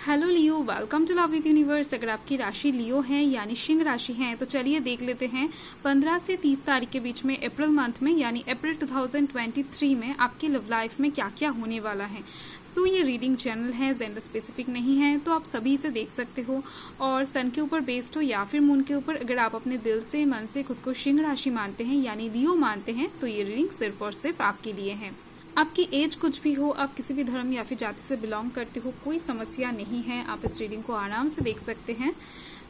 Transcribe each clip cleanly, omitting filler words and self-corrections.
Hello Leo, welcome to love with universe. अगर आपकी राशि लियो है यानी सिंह राशि है तो चलिए देख लेते हैं 15 से 30 तारीख के बीच में अप्रैल मंथ में यानी अप्रैल 2023 में आपकी लव लाइफ में क्या क्या होने वाला है। सो ये रीडिंग जनरल है, जेंडर स्पेसिफिक नहीं है, तो आप सभी इसे देख सकते हो और सन के ऊपर बेस्ड हो या फिर मून के ऊपर। अगर आप अपने दिल से मन से खुद को सिंह राशि मानते हैं यानी लियो मानते हैं तो ये रीडिंग सिर्फ और सिर्फ आपके लिए है। आपकी एज कुछ भी हो, आप किसी भी धर्म या फिर जाति से बिलोंग करते हो, कोई समस्या नहीं है, आप इस रीडिंग को आराम से देख सकते हैं।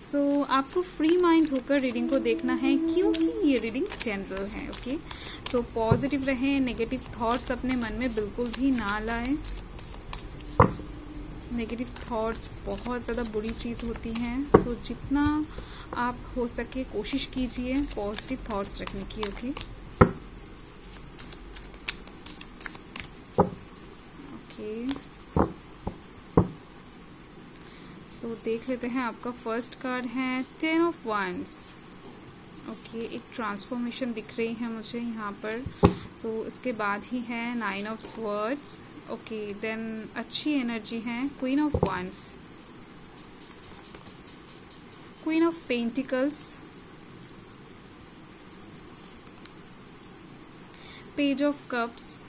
सो आपको फ्री माइंड होकर रीडिंग को देखना है क्योंकि ये रीडिंग जनरल है। ओके, सो पॉजिटिव रहें, नेगेटिव थॉट्स अपने मन में बिल्कुल भी ना लाएं। नेगेटिव थॉट्स बहुत ज़्यादा बुरी चीज़ होती हैं। सो जितना आप हो सके कोशिश कीजिए पॉजिटिव थॉट्स रखने की। ओके, सो देख लेते हैं। आपका फर्स्ट कार्ड है 10 ऑफ wands। ओके, एक ट्रांसफॉर्मेशन दिख रही है मुझे यहाँ पर। सो इसके बाद ही है 9 ऑफ swords। ओके, देन अच्छी एनर्जी है queen of wands, queen of pentacles, page of cups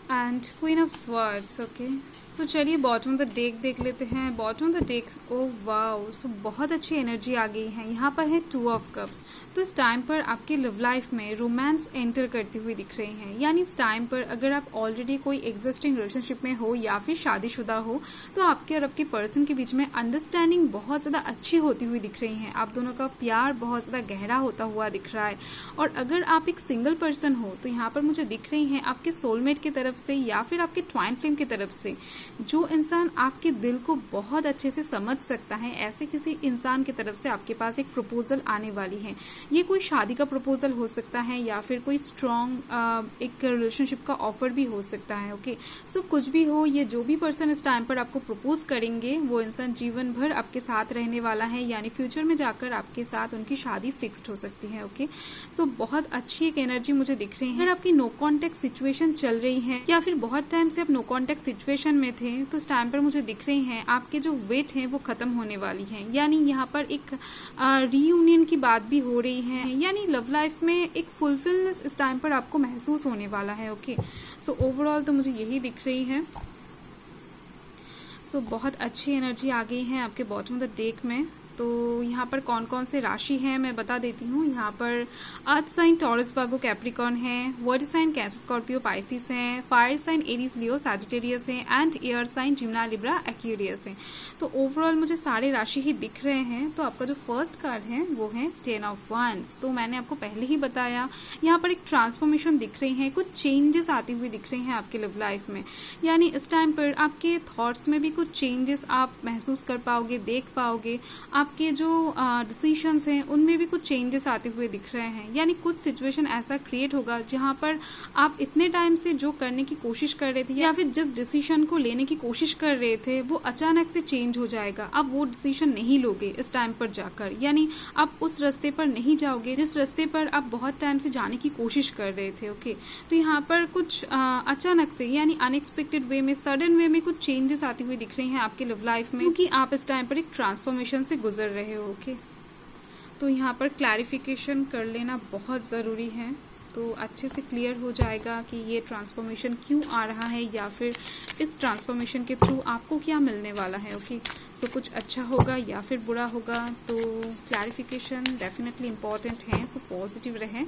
and queen of swords। Okay, so चलिए बॉटम ऑफ द डेक देख लेते हैं। Bottom of the deck, oh wow, so बहुत अच्छी energy आ गई है। यहाँ पर है 2 ऑफ कप्स। तो इस टाइम पर आपकी लव लाइफ में रोमांस एंटर करती हुई दिख रही है। यानी इस टाइम पर अगर आप ऑलरेडी कोई एग्जिस्टिंग रिलेशनशिप में हो या फिर शादीशुदा हो तो आपके और आपके पर्सन के बीच में अंडरस्टैंडिंग बहुत ज्यादा अच्छी होती हुई दिख रही है। आप दोनों का प्यार बहुत ज्यादा गहरा होता हुआ दिख रहा है। और अगर आप एक सिंगल पर्सन हो तो यहाँ पर मुझे दिख रही है आपके सोलमेट की तरफ से या फिर आपके ट्वाइन फ्लेम की तरफ से जो इंसान आपके दिल को बहुत अच्छे से समझ सकता है, ऐसे किसी इंसान की तरफ से आपके पास एक प्रपोजल आने वाली है। ये कोई शादी का प्रपोजल हो सकता है या फिर कोई स्ट्रॉन्ग एक रिलेशनशिप का ऑफर भी हो सकता है। ओके, सो कुछ भी हो, ये जो भी पर्सन इस टाइम पर आपको प्रपोज करेंगे वो इंसान जीवन भर आपके साथ रहने वाला है, यानी फ्यूचर में जाकर आपके साथ उनकी शादी फिक्स्ड हो सकती है। ओके, सो बहुत अच्छी एक एनर्जी मुझे दिख रही है। अगर आपकी नो कॉन्टेक्ट सिचुएशन चल रही है या फिर बहुत टाइम से आप नो कॉन्टेक्ट सिचुएशन में थे तो इस टाइम पर मुझे दिख रही हैं आपके जो वेट है वो खत्म होने वाली है। यानी यहाँ पर एक रीयूनियन की बात भी हो रही है, यानी लव लाइफ में एक फुलफिलनेस इस टाइम पर आपको महसूस होने वाला है। ओके, सो ओवरऑल तो मुझे यही दिख रही है। सो बहुत अच्छी एनर्जी आ गई है आपके बॉटम ऑफ द डेक में। तो यहाँ पर कौन कौन से राशि है मैं बता देती हूँ। यहाँ पर earth sign Taurus Virgo Capricorn है, water sign Cancer Scorpio Pisces है, fire sign Aries Leo Sagittarius है and air sign Gemini Libra Aquarius है। तो ओवरऑल मुझे सारे राशि ही दिख रहे हैं। तो आपका जो फर्स्ट कार्ड है वो है 10 ऑफ wands। तो मैंने आपको पहले ही बताया यहाँ पर एक ट्रांसफॉर्मेशन दिख रही है, कुछ चेंजेस आती हुई दिख रहे हैं आपके लव लाइफ में। यानी इस टाइम पर आपके थॉट्स में भी कुछ चेंजेस आप महसूस कर पाओगे, देख पाओगे। आपके जो डिसीजंस हैं उनमें भी कुछ चेंजेस आते हुए दिख रहे हैं। यानी कुछ सिचुएशन ऐसा क्रिएट होगा जहां पर आप इतने टाइम से जो करने की कोशिश कर रहे थे या फिर जिस डिसीजन को लेने की कोशिश कर रहे थे वो अचानक से चेंज हो जाएगा। आप वो डिसीजन नहीं लोगे इस टाइम पर जाकर, यानी आप उस रास्ते पर नहीं जाओगे जिस रास्ते पर आप बहुत टाइम से जाने की कोशिश कर रहे थे। ओके, तो यहाँ पर कुछ अचानक से यानी अनएक्सपेक्टेड वे में, सडन वे में कुछ चेंजेस आती हुई दिख रही हैं आपके लव लाइफ में, क्योंकि आप इस टाइम पर एक ट्रांसफॉर्मेशन से गुजर रहे हो। ओके, तो यहाँ पर क्लैरिफिकेशन कर लेना बहुत ज़रूरी है, तो अच्छे से क्लियर हो जाएगा कि ये ट्रांसफॉर्मेशन क्यों आ रहा है या फिर इस ट्रांसफॉर्मेशन के थ्रू आपको क्या मिलने वाला है। ओके, सो कुछ अच्छा होगा या फिर बुरा होगा, तो क्लैरिफिकेशन डेफिनेटली इम्पॉर्टेंट है। सो पॉजिटिव रहें।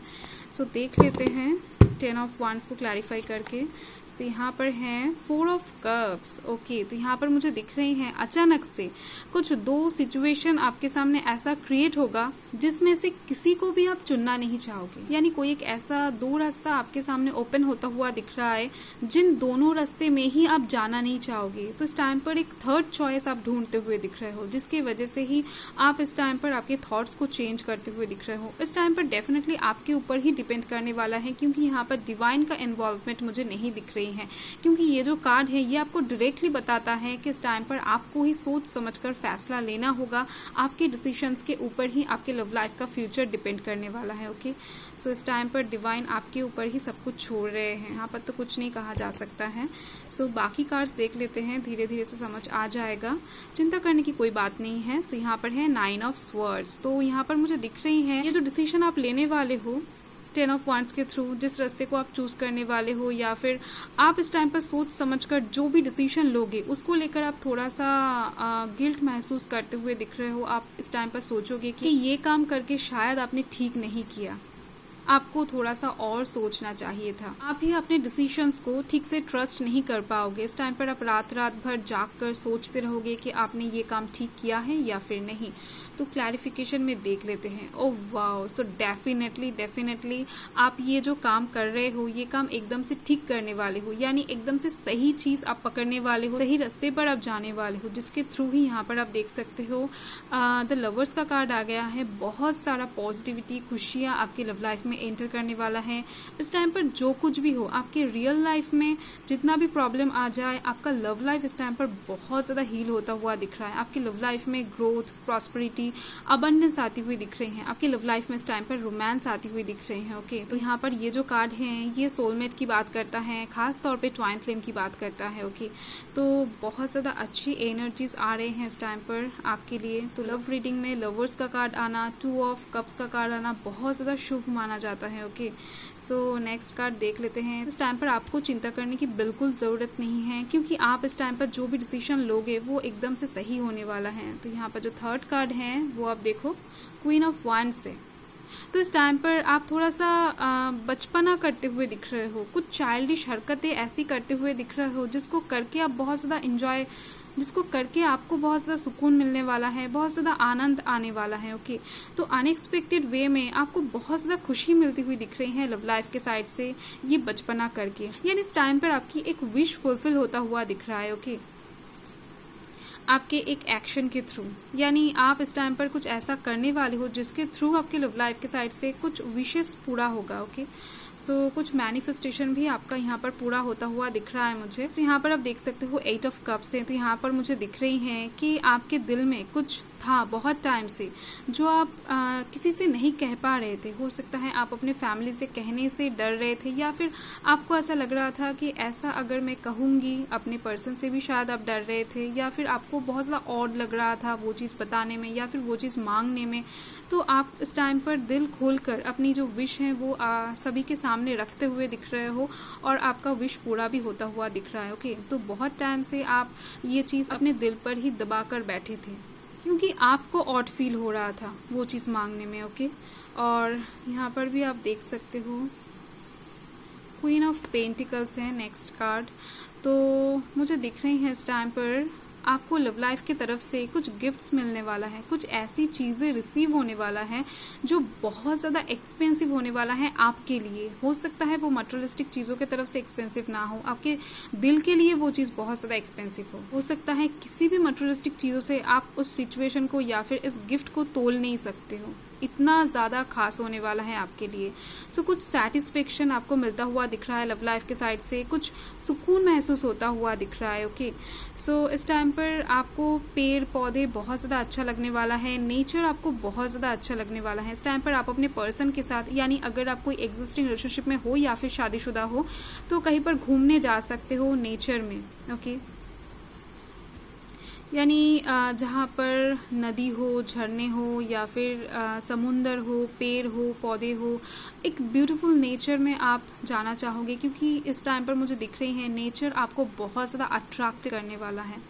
सो देख लेते हैं 10 ऑफ wands को क्लैरिफाई करके। सो यहाँ पर है 4 ऑफ कप्स। ओके, तो यहाँ पर मुझे दिख रही हैं अचानक से कुछ 2 सिचुएशन आपके सामने ऐसा क्रिएट होगा जिसमें से किसी को भी आप चुनना नहीं चाहोगे। यानी कोई एक ऐसा 2 रास्ता आपके सामने ओपन होता हुआ दिख रहा है जिन दोनों रास्ते में ही आप जाना नहीं चाहोगे। तो इस टाइम पर एक थर्ड चॉइस आप ढूंढते हुए दिख रहे हो, जिसकी वजह से ही आप इस टाइम पर आपके थॉट्स को चेंज करते हुए दिख रहे हो। इस टाइम पर डेफिनेटली आपके ऊपर ही डिपेंड करने वाला है, क्योंकि यहाँ पर डिवाइन का इन्वॉल्वमेंट मुझे नहीं दिख रही है। क्योंकि ये जो कार्ड है ये आपको डायरेक्टली बताता है कि इस टाइम पर आपको ही सोच समझकर फैसला लेना होगा। आपके डिसीजंस के ऊपर ही आपके लव लाइफ का फ्यूचर डिपेंड करने वाला है। ओके, सो इस टाइम पर डिवाइन आपके ऊपर ही सब कुछ छोड़ रहे हैं, यहाँ पर तो कुछ नहीं कहा जा सकता है। सो बाकी कार्ड्स देख लेते हैं, धीरे धीरे से समझ आ जाएगा, चिंता करने की कोई बात नहीं है। सो यहाँ पर है 9 ऑफ स्वर्ड्स। तो यहाँ पर मुझे दिख रही है ये जो डिसीजन आप लेने वाले हो 10 ऑफ वांड्स के थ्रू, जिस रास्ते को आप चूज करने वाले हो, या फिर आप इस टाइम पर सोच समझकर जो भी डिसीजन लोगे उसको लेकर आप थोड़ा सा गिल्ट महसूस करते हुए दिख रहे हो। आप इस टाइम पर सोचोगे कि ये काम करके शायद आपने ठीक नहीं किया, आपको थोड़ा सा और सोचना चाहिए था। आप ही अपने डिसीजंस को ठीक से ट्रस्ट नहीं कर पाओगे। इस टाइम पर आप रात भर जाग कर सोचते रहोगे कि आपने ये काम ठीक किया है या फिर नहीं। तो क्लैरिफिकेशन में देख लेते हैं। ओह वाओ, सो डेफिनेटली आप ये जो काम कर रहे हो ये काम एकदम से ठीक करने वाले हो, यानी एकदम से सही चीज आप पकड़ने वाले हो, सही रास्ते पर आप जाने वाले हो, जिसके थ्रू ही यहाँ पर आप देख सकते हो द लवर्स का कार्ड आ गया है। बहुत सारा पॉजिटिविटी, खुशियां आपकी लव लाइफ में एंटर करने वाला है। इस टाइम पर जो कुछ भी हो आपके रियल लाइफ में, जितना भी प्रॉब्लम आ जाए, आपका लव लाइफ इस टाइम पर बहुत ज्यादा हील होता हुआ दिख रहा है। आपकी लव लाइफ में ग्रोथ, प्रॉस्पेरिटी, अबंडेंस आती हुई दिख रही है। आपकी लव लाइफ में इस टाइम पर रोमांस आती हुई दिख रहे हैं। ओके, तो यहाँ पर ये जो कार्ड है ये सोलमेट की बात करता है, खास तौर पे ट्वाइन फ्लेम की बात करता है। ओके, तो बहुत ज्यादा अच्छी एनर्जीज आ रहे हैं इस टाइम पर आपके लिए। तो लव रीडिंग में लवर्स का कार्ड आना, 2 ऑफ कप्स का कार्ड आना बहुत ज्यादा शुभ माना जाता है। ओके, सो नेक्स्ट कार्ड देख लेते हैं। इस टाइम पर आपको चिंता करने की बिल्कुल जरूरत नहीं है, क्योंकि आप इस टाइम पर जो भी डिसीजन लोगे वो एकदम से सही होने वाला है। तो यहाँ पर जो थर्ड कार्ड है वो आप देखो, क्वीन ऑफ वांड से। तो इस टाइम पर आप थोड़ा सा बचपना करते हुए दिख रहे हो, कुछ चाइल्डिश हरकतें ऐसी करते हुए दिख रहे हो जिसको करके आप बहुत ज्यादा एंजॉय, जिसको करके आपको बहुत ज्यादा सुकून मिलने वाला है, बहुत ज्यादा आनंद आने वाला है। ओके, तो अनएक्सपेक्टेड वे में आपको बहुत ज्यादा खुशी मिलती हुई दिख रही है लव लाइफ के साइड से, ये बचपना करके, यानी इस टाइम पर आपकी एक विश फुलफिल होता हुआ दिख रहा है। ओके, आपके एक एक्शन के थ्रू, यानी आप इस टाइम पर कुछ ऐसा करने वाले हो जिसके थ्रू आपके लव लाइफ के साइड से कुछ विशेष पूरा होगा। ओके, सो कुछ मैनिफेस्टेशन भी आपका यहाँ पर पूरा होता हुआ दिख रहा है मुझे। तो यहाँ पर आप देख सकते हो 8 ऑफ कप्स है। तो यहाँ पर मुझे दिख रही है कि आपके दिल में कुछ था बहुत टाइम से जो आप किसी से नहीं कह पा रहे थे। हो सकता है आप अपने फैमिली से कहने से डर रहे थे, या फिर आपको ऐसा लग रहा था कि ऐसा अगर मैं कहूंगी, अपने पर्सन से भी शायद आप डर रहे थे, या फिर आपको बहुत ज्यादा ऑड लग रहा था वो चीज बताने में या फिर वो चीज मांगने में। तो आप इस टाइम पर दिल खोलकर अपनी जो विश है वो सभी के सामने रखते हुए दिख रहे हो, और आपका विश पूरा भी होता हुआ दिख रहा है। ओके, तो बहुत टाइम से आप ये चीज अपने दिल पर ही दबा कर बैठे थे, क्योंकि आपको ऑड फील हो रहा था वो चीज मांगने में। ओके, और यहाँ पर भी आप देख सकते हो क्वीन ऑफ पेंटिकल्स है नेक्स्ट कार्ड। तो मुझे दिख रही है इस टाइम पर आपको लव लाइफ की तरफ से कुछ गिफ्ट्स मिलने वाला है, कुछ ऐसी चीजें रिसीव होने वाला है जो बहुत ज्यादा एक्सपेंसिव होने वाला है आपके लिए। हो सकता है वो मटेरियलिस्टिक चीजों की तरफ से एक्सपेंसिव ना हो, आपके दिल के लिए वो चीज बहुत ज्यादा एक्सपेंसिव हो सकता है किसी भी मटेरियलिस्टिक चीजों से आप उस सिचुएशन को या फिर इस गिफ्ट को तोल नहीं सकते हो, इतना ज्यादा खास होने वाला है आपके लिए। सो कुछ सेटिस्फेक्शन आपको मिलता हुआ दिख रहा है लव लाइफ के साइड से, कुछ सुकून महसूस होता हुआ दिख रहा है। ओके, सो इस टाइम पर आपको पेड़ पौधे बहुत ज्यादा अच्छा लगने वाला है, नेचर आपको बहुत ज्यादा अच्छा लगने वाला है। इस टाइम पर आप अपने पर्सन के साथ, यानी अगर आप कोई एग्जिस्टिंग रिलेशनशिप में हो या फिर शादीशुदा हो, तो कहीं पर घूमने जा सकते हो नेचर में। ओके, यानी जहाँ पर नदी हो, झरने हो, या फिर समुंदर हो, पेड़ हो, पौधे हो, एक ब्यूटीफुल नेचर में आप जाना चाहोगे, क्योंकि इस टाइम पर मुझे दिख रही है नेचर आपको बहुत ज्यादा अट्रैक्ट करने वाला है।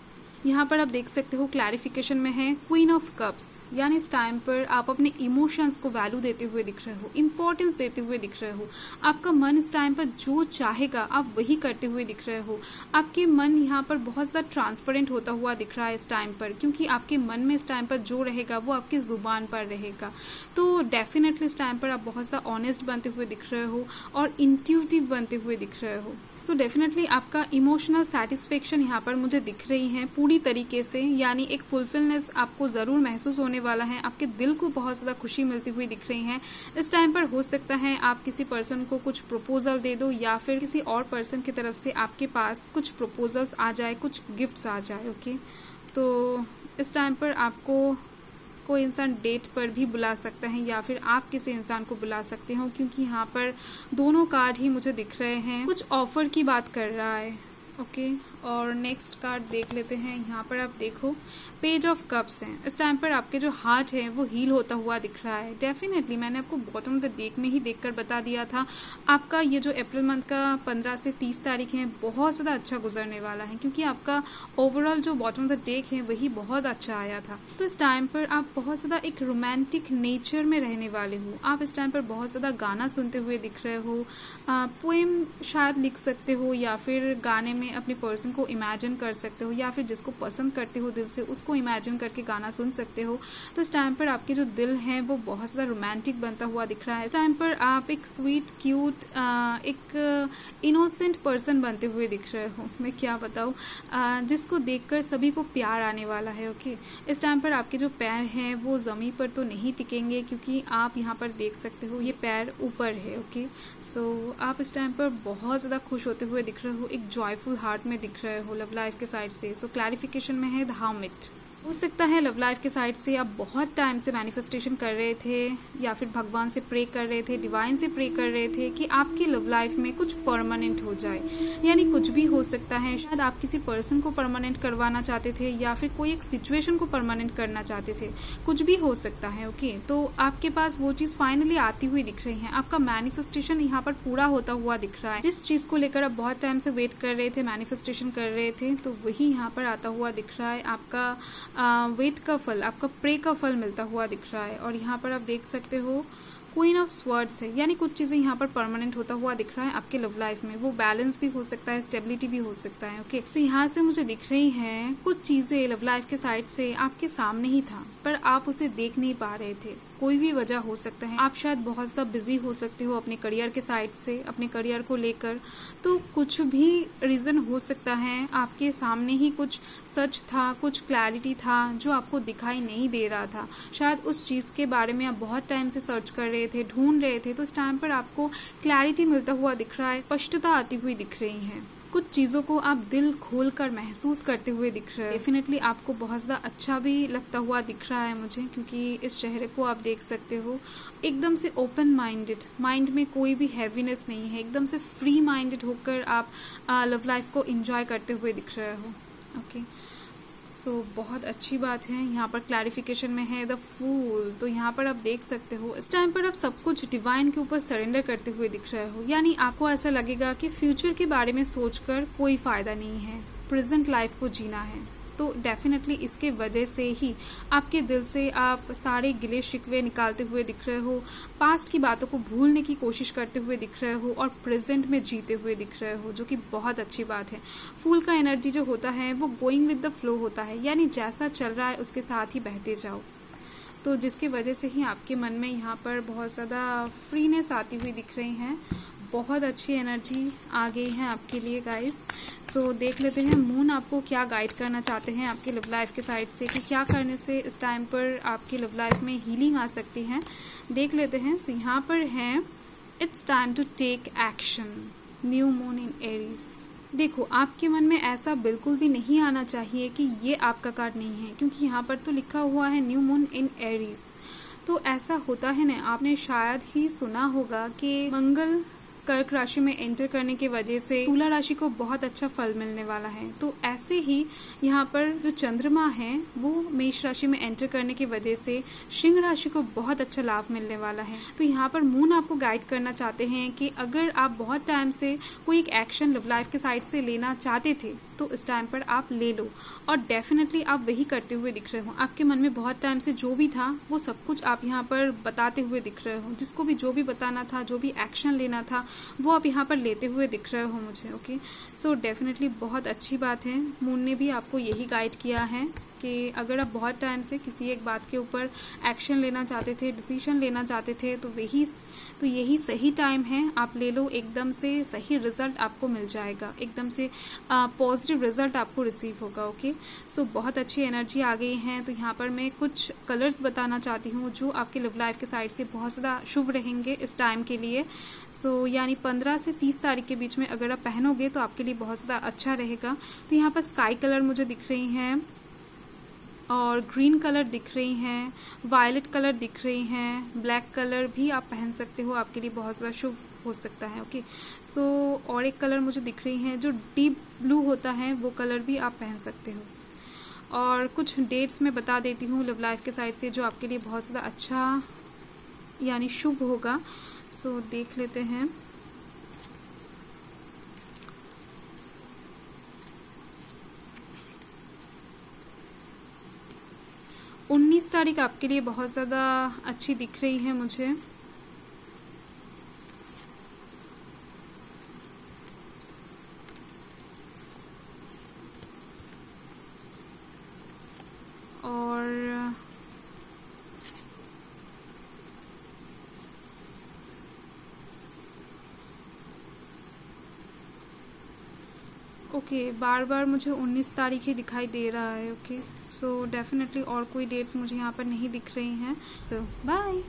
यहाँ पर आप देख सकते हो क्लैरिफिकेशन में है क्वीन ऑफ कप्स, यानी इस टाइम पर आप अपने इमोशंस को वैल्यू देते हुए दिख रहे हो, इंपॉर्टेंस देते हुए दिख रहे हो। आपका मन इस टाइम पर जो चाहेगा आप वही करते हुए दिख रहे हो। आपके मन यहाँ पर बहुत ज्यादा ट्रांसपेरेंट होता हुआ दिख रहा है इस टाइम पर, क्योंकि आपके मन में इस टाइम पर जो रहेगा वो आपकी जुबान पर रहेगा। तो डेफिनेटली इस टाइम पर आप बहुत ज्यादा ऑनेस्ट बनते हुए दिख रहे हो और इंट्यूटिव बनते हुए दिख रहे हो। सो डेफिनेटली आपका इमोशनल सेटिस्फेक्शन यहाँ पर मुझे दिख रही है पूरी तरीके से, यानी एक फुलफिलनेस आपको जरूर महसूस होने वाला है। आपके दिल को बहुत ज्यादा खुशी मिलती हुई दिख रही है इस टाइम पर। हो सकता है आप किसी पर्सन को कुछ प्रपोजल दे दो, या फिर किसी और पर्सन की तरफ से आपके पास कुछ प्रपोजल्स आ जाए, कुछ गिफ्ट्स आ जाए। ओके, तो इस टाइम पर आपको कोई इंसान डेट पर भी बुला सकता है या फिर आप किसी इंसान को बुला सकते हो, क्योंकि यहाँ पर दोनों कार्ड ही मुझे दिख रहे हैं। कुछ ऑफर की बात कर रहा है। ओके, और नेक्स्ट कार्ड देख लेते हैं। यहाँ पर आप देखो पेज ऑफ कप्स हैं। इस टाइम पर आपके जो हार्ट है वो हील होता हुआ दिख रहा है। डेफिनेटली मैंने आपको बॉटम ऑफ द डेक में ही देखकर बता दिया था, आपका ये जो अप्रैल मंथ का 15 से 30 तारीख है बहुत ज़्यादा अच्छा गुजरने वाला है, क्योंकि आपका ओवरऑल जो बॉटम ऑफ द डेक है वही बहुत अच्छा आया था। तो इस टाइम पर आप बहुत ज़्यादा एक रोमांटिक नेचर में रहने वाले हो। आप इस टाइम पर बहुत ज़्यादा गाना सुनते हुए दिख रहे हो, पोएम शायद लिख सकते हो या फिर गाने में अपने पर्सन को इमेजिन कर सकते हो, या फिर जिसको पसंद करते हो दिल से उसको इमेजिन करके गाना सुन सकते हो। तो इस टाइम पर आपके जो दिल है वो बहुत ज़्यादा रोमांटिक बनता हुआ दिख रहा है। इस टाइम पर आप एक स्वीट क्यूट एक इनोसेंट पर्सन बनते हुए दिख रहे हो। मैं क्या बताऊँ, जिसको देखकर सभी को प्यार आने वाला है। ओके, इस टाइम पर आपके जो पैर हैं वो ज़मीन पर तो नहीं टिकेंगे, क्योंकि आप यहाँ पर देख सकते हो ये पैर ऊपर है। ओके, सो आप इस टाइम पर बहुत ज़्यादा खुश होते हुए दिख रहे हो, एक जॉयफुल हार्ट में दिख रहे हो लव लाइफ के साइड से। सो क्लैरिफिकेशन में है द हर्मिट। हो सकता है लव लाइफ के साइड से आप बहुत टाइम से मैनिफेस्टेशन कर रहे थे या फिर भगवान से प्रे कर रहे थे, डिवाइन से प्रे कर रहे थे कि आपकी लव लाइफ में कुछ परमानेंट हो जाए। यानी कुछ भी हो सकता है, शायद आप किसी पर्सन को परमानेंट करवाना चाहते थे या फिर कोई एक सिचुएशन को परमानेंट करना चाहते थे, कुछ भी हो सकता है। ओके, तो आपके पास वो चीज फाइनली आती हुई दिख रही है। आपका मैनिफेस्टेशन यहाँ पर पूरा होता हुआ दिख रहा है। जिस चीज को लेकर आप बहुत टाइम से वेट कर रहे थे, मैनिफेस्टेशन कर रहे थे, तो वही यहाँ पर आता हुआ दिख रहा है। आपका वेट का फल, आपका प्रे का फल मिलता हुआ दिख रहा है। और यहाँ पर आप देख सकते हो क्वीन ऑफ स्वर्ड्स है, यानी कुछ चीजें यहाँ पर परमानेंट होता हुआ दिख रहा है आपके लव लाइफ में। वो बैलेंस भी हो सकता है, स्टेबिलिटी भी हो सकता है। ओके, सो यहाँ से मुझे दिख रही हैं कुछ चीजें लव लाइफ के साइड से आपके सामने ही था, पर आप उसे देख नहीं पा रहे थे। कोई भी वजह हो सकता है, आप शायद बहुत ज्यादा बिजी हो सकते हो अपने करियर के साइड से, अपने करियर को लेकर। तो कुछ भी रीजन हो सकता है, आपके सामने ही कुछ सच था, कुछ क्लैरिटी था जो आपको दिखाई नहीं दे रहा था। शायद उस चीज के बारे में आप बहुत टाइम से सर्च कर रहे थे, ढूंढ रहे थे। तो इस टाइम पर आपको क्लैरिटी मिलता हुआ दिख रहा है, स्पष्टता आती हुई दिख रही है। कुछ चीजों को आप दिल खोलकर महसूस करते हुए दिख रहे हैं। डेफिनेटली आपको बहुत ज्यादा अच्छा भी लगता हुआ दिख रहा है मुझे, क्योंकि इस चेहरे को आप देख सकते हो एकदम से ओपन माइंडेड, माइंड में कोई भी हैवीनेस नहीं है, एकदम से फ्री माइंडेड होकर आप लव लाइफ को एंजॉय करते हुए दिख रहे हो। ओके, सो बहुत अच्छी बात है। यहाँ पर क्लैरिफिकेशन में है द फूल। तो यहाँ पर आप देख सकते हो इस टाइम पर आप सब कुछ डिवाइन के ऊपर सरेंडर करते हुए दिख रहे हो। यानी आपको ऐसा लगेगा कि फ्यूचर के बारे में सोचकर कोई फायदा नहीं है, प्रेजेंट लाइफ को जीना है। तो डेफिनेटली इसके वजह से ही आपके दिल से आप सारे गिले शिकवे निकालते हुए दिख रहे हो, पास्ट की बातों को भूलने की कोशिश करते हुए दिख रहे हो और प्रेजेंट में जीते हुए दिख रहे हो, जो कि बहुत अच्छी बात है। फूल का एनर्जी जो होता है वो गोइंग विद द फ्लो होता है, यानी जैसा चल रहा है उसके साथ ही बहते जाओ। तो जिसकी वजह से ही आपके मन में यहाँ पर बहुत ज़्यादा फ्रीनेस आती हुई दिख रही है। बहुत अच्छी एनर्जी आ गई है आपके लिए गाइस। सो देख लेते हैं मून आपको क्या गाइड करना चाहते हैं आपकी लव लाइफ के साइड से, कि क्या करने से इस टाइम पर आपकी लव लाइफ में हीलिंग आ सकती है। देख लेते हैं। सो यहाँ पर है it's time to take action, new moon in Aries. देखो, आपके मन में ऐसा बिल्कुल भी नहीं आना चाहिए कि ये आपका कार्ड नहीं है, क्योंकि यहाँ पर तो लिखा हुआ है न्यू मून इन एरीज। तो ऐसा होता है ना, आपने शायद ही सुना होगा कि मंगल कर्क राशि में एंटर करने की वजह से तुला राशि को बहुत अच्छा फल मिलने वाला है। तो ऐसे ही यहाँ पर जो चंद्रमा है वो मेष राशि में एंटर करने की वजह से सिंह राशि को बहुत अच्छा लाभ मिलने वाला है। तो यहाँ पर मून आपको गाइड करना चाहते हैं कि अगर आप बहुत टाइम से कोई एक एक्शन लव लाइफ के साइड से लेना चाहते थे तो इस टाइम पर आप ले लो, और डेफिनेटली आप वही करते हुए दिख रहे हो। आपके मन में बहुत टाइम से जो भी था वो सब कुछ आप यहाँ पर बताते हुए दिख रहे हो। जिसको भी जो भी बताना था, जो भी एक्शन लेना था, वो आप यहाँ पर लेते हुए दिख रहे हो मुझे। ओके, सो डेफिनेटली बहुत अच्छी बात है। मून ने भी आपको यही गाइड किया है कि अगर आप बहुत टाइम से किसी एक बात के ऊपर एक्शन लेना चाहते थे, डिसीजन लेना चाहते थे, तो यही सही टाइम है, आप ले लो। एकदम से सही रिजल्ट आपको मिल जाएगा, एकदम से पॉजिटिव रिजल्ट आपको रिसीव होगा। ओके, सो बहुत अच्छी एनर्जी आ गई है। तो यहाँ पर मैं कुछ कलर्स बताना चाहती हूँ जो आपके लव लाइफ के साइड से बहुत ज़्यादा शुभ रहेंगे इस टाइम के लिए। सो यानी 15 से 30 तारीख के बीच में अगर आप पहनोगे तो आपके लिए बहुत ज़्यादा अच्छा रहेगा। तो यहाँ पर स्काई कलर मुझे दिख रही हैं, और ग्रीन कलर दिख रही हैं, वायलेट कलर दिख रही हैं, ब्लैक कलर भी आप पहन सकते हो, आपके लिए बहुत ज़्यादा शुभ हो सकता है। ओके, सो और एक कलर मुझे दिख रही है जो डीप ब्लू होता है, वो कलर भी आप पहन सकते हो। और कुछ डेट्स मैं बता देती हूँ लव लाइफ के साइड से जो आपके लिए बहुत ज़्यादा अच्छा यानी शुभ होगा। सो देख लेते हैं। उन्नीस तारीख आपके लिए बहुत ज़्यादा अच्छी दिख रही है मुझे। और ओके, बार बार मुझे 19 तारीख ही दिखाई दे रहा है। ओके, सो डेफिनेटली और कोई डेट्स मुझे यहाँ पर नहीं दिख रही हैं। सो बाय।